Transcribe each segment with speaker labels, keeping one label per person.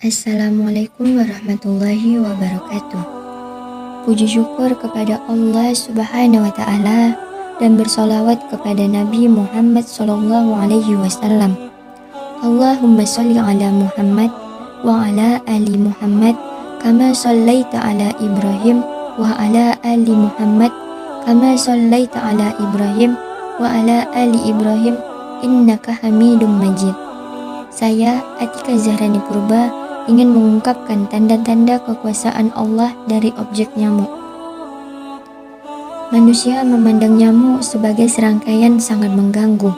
Speaker 1: Assalamualaikum warahmatullahi wabarakatuh. Puji syukur kepada Allah Subhanahu wa Ta'ala dan bersolawat kepada Nabi Muhammad Sallallahu Alaihi Wasallam. Allahumma sholli ala Muhammad wa ala ali Muhammad kama shallaita ala Ibrahim wa ala ali Muhammad kama shallaita ala Ibrahim wa ala ali Ibrahim innaka Hamidum Majid. Saya Atika Zahrani Purba ingin mengungkapkan tanda-tanda kekuasaan Allah dari objek nyamuk. Manusia memandang nyamuk sebagai serangkaian sangat mengganggu.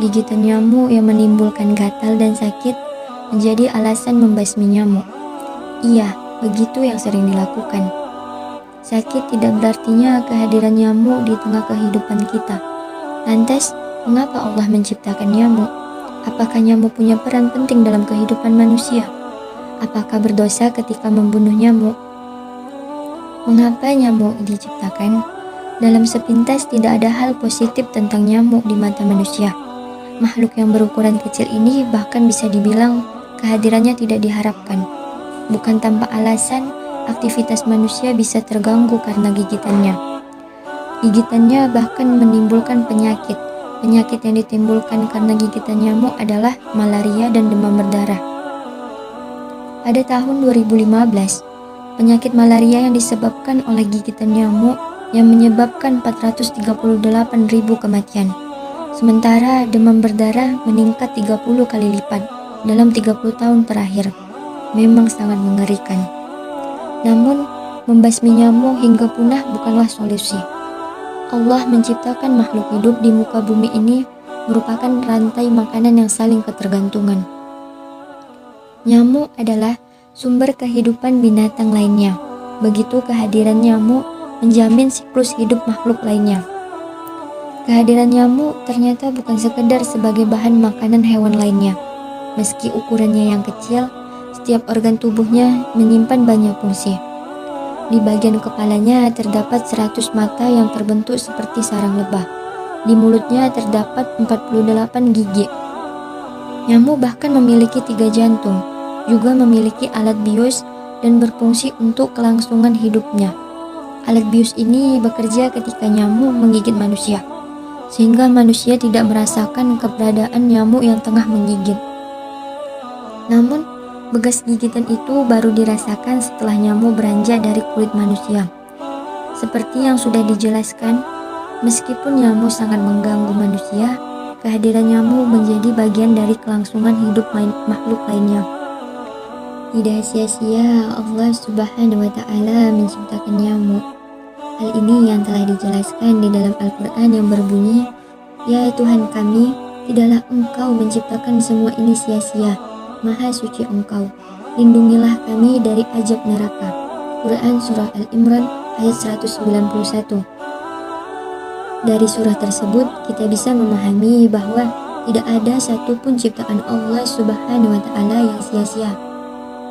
Speaker 1: Gigitan nyamuk yang menimbulkan gatal dan sakit menjadi alasan membasmi nyamuk. Iya, begitu yang sering dilakukan. Sakit tidak berartinya kehadiran nyamuk di tengah kehidupan kita. Lantas, mengapa Allah menciptakan nyamuk? Apakah nyamuk punya peran penting dalam kehidupan manusia? Apakah berdosa ketika membunuh nyamuk? Mengapa nyamuk diciptakan? Dalam sepintas tidak ada hal positif tentang nyamuk di mata manusia. Makhluk yang berukuran kecil ini bahkan bisa dibilang kehadirannya tidak diharapkan. Bukan tanpa alasan, aktivitas manusia bisa terganggu karena gigitannya. Gigitannya bahkan menimbulkan penyakit. Penyakit yang ditimbulkan karena gigitan nyamuk adalah malaria dan demam berdarah. Pada tahun 2015, penyakit malaria yang disebabkan oleh gigitan nyamuk yang menyebabkan 438.000 kematian. Sementara demam berdarah meningkat 30 kali lipat dalam 30 tahun terakhir. Memang sangat mengerikan. Namun, membasmi nyamuk hingga punah bukanlah solusi. Allah menciptakan makhluk hidup di muka bumi ini merupakan rantai makanan yang saling ketergantungan. Nyamuk adalah sumber kehidupan binatang lainnya. Begitu kehadiran nyamuk menjamin siklus hidup makhluk lainnya. Kehadiran nyamuk ternyata bukan sekedar sebagai bahan makanan hewan lainnya. Meski ukurannya yang kecil, setiap organ tubuhnya menyimpan banyak fungsi. Di bagian kepalanya terdapat 100 mata yang terbentuk seperti sarang lebah. Di mulutnya terdapat 48 gigi. Nyamuk bahkan memiliki 3 jantung, juga memiliki alat bius dan berfungsi untuk kelangsungan hidupnya. Alat bius ini bekerja ketika nyamuk menggigit manusia, sehingga manusia tidak merasakan keberadaan nyamuk yang tengah menggigit. Namun, bekas gigitan itu baru dirasakan setelah nyamuk beranjak dari kulit manusia. Seperti yang sudah dijelaskan, meskipun nyamuk sangat mengganggu manusia, kehadiran nyamuk menjadi bagian dari kelangsungan hidup makhluk lainnya. Tidak sia-sia Allah Subhanahu wa Ta'ala menciptakan nyamuk. Hal ini yang telah dijelaskan di dalam Al-Quran yang berbunyi, "Ya Tuhan kami, tidaklah Engkau menciptakan semua ini sia-sia. Maha suci Engkau. Lindungilah kami dari azab neraka." Quran Surah Al-Imran ayat 191. Dari surah tersebut kita bisa memahami bahwa tidak ada satupun ciptaan Allah Subhanahu wa Ta'ala yang sia-sia.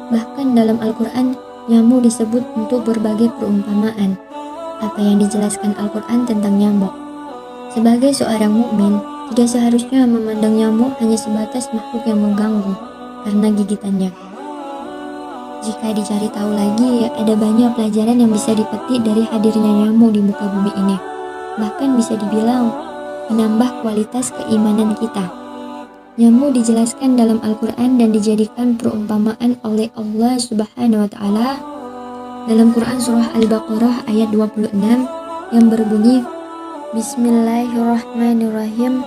Speaker 1: Bahkan dalam Al-Quran, nyamuk disebut untuk berbagai perumpamaan. Apa yang dijelaskan Al-Quran tentang nyamuk? Sebagai seorang mukmin, tidak seharusnya memandang nyamuk hanya sebatas makhluk yang mengganggu karena gigitannya. Jika dicari tahu lagi, ada banyak pelajaran yang bisa dipetik dari hadirnya nyamuk di muka bumi ini. Bahkan bisa dibilang menambah kualitas keimanan kita. Nyamuk dijelaskan dalam Al-Quran dan dijadikan perumpamaan oleh Allah Subhanahu wa Ta'ala dalam Quran Surah Al-Baqarah ayat 26 yang berbunyi, Bismillahirrahmanirrahim,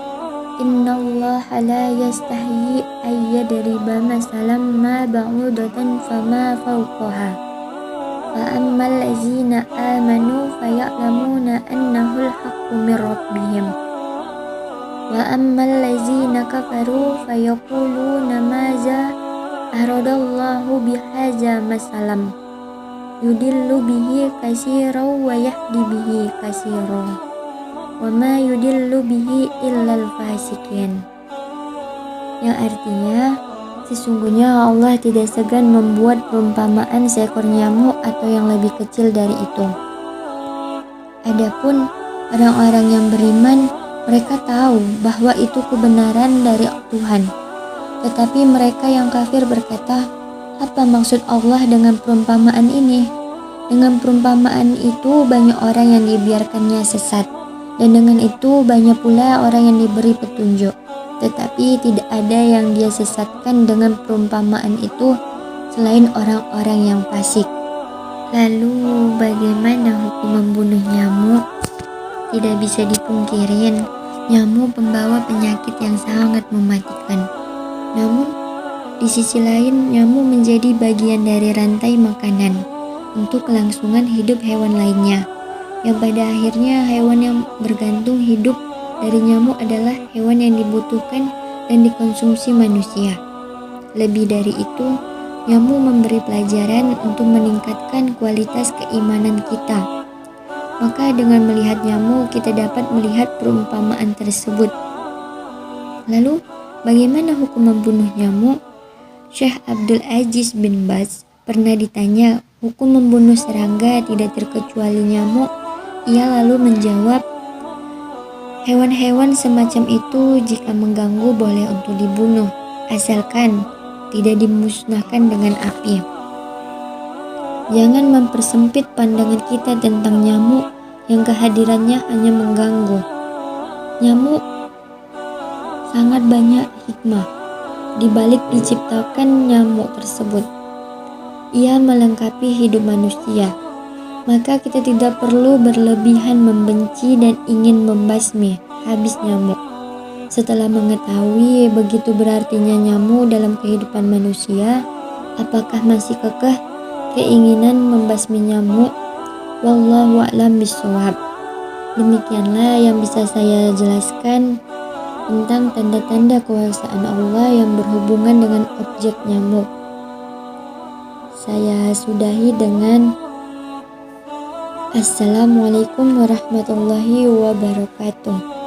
Speaker 1: Innallaha la yastahyi ayyadriba masalam ma ba'udatan fama fawqaha fa ammal lazina amanu faya'lamuna annahul haqqu mir rabbihim wa ammal lazina kafaru fayaquluna maza aradallahu bihaza masalam yudillu bihi katsiran wa yahdi bihi katsiran wa ma yudillu bihi illal fasikin. Yang artinya, sesungguhnya Allah tidak segan membuat perumpamaan seekor nyamuk atau yang lebih kecil dari itu. Adapun orang-orang yang beriman, mereka tahu bahwa itu kebenaran dari Tuhan. Tetapi mereka yang kafir berkata, Apa maksud Allah dengan perumpamaan ini? Dengan perumpamaan itu banyak orang yang dibiarkannya sesat, dan dengan itu banyak pula orang yang diberi petunjuk. Tetapi tidak ada yang dia sesatkan dengan perumpamaan itu selain orang-orang yang fasik. Lalu bagaimana hukum membunuh nyamuk? Tidak bisa dipungkirin, nyamuk pembawa penyakit yang sangat mematikan. Namun, di sisi lain nyamuk menjadi bagian dari rantai makanan untuk kelangsungan hidup hewan lainnya, yang pada akhirnya hewan yang bergantung hidup dari nyamuk adalah hewan yang dibutuhkan dan dikonsumsi manusia. Lebih dari itu, nyamuk memberi pelajaran untuk meningkatkan kualitas keimanan kita. Maka dengan melihat nyamuk, kita dapat melihat perumpamaan tersebut. Lalu, bagaimana hukum membunuh nyamuk? Syekh Abdul Aziz bin Baz pernah ditanya hukum membunuh serangga tidak terkecuali nyamuk. Ia lalu menjawab, hewan-hewan semacam itu jika mengganggu boleh untuk dibunuh, asalkan tidak dimusnahkan dengan api. Jangan mempersempit pandangan kita tentang nyamuk yang kehadirannya hanya mengganggu. Nyamuk sangat banyak hikmah di balik diciptakan nyamuk tersebut. Ia melengkapi hidup manusia. Maka kita tidak perlu berlebihan membenci dan ingin membasmi habis nyamuk. Setelah mengetahui begitu berartinya nyamuk dalam kehidupan manusia, apakah masih kekeh keinginan membasmi nyamuk? Wallahu a'lam bishawab. Demikianlah yang bisa saya jelaskan tentang tanda-tanda kekuasaan Allah yang berhubungan dengan objek nyamuk. Saya sudahi dengan Assalamualaikum warahmatullahi wabarakatuh.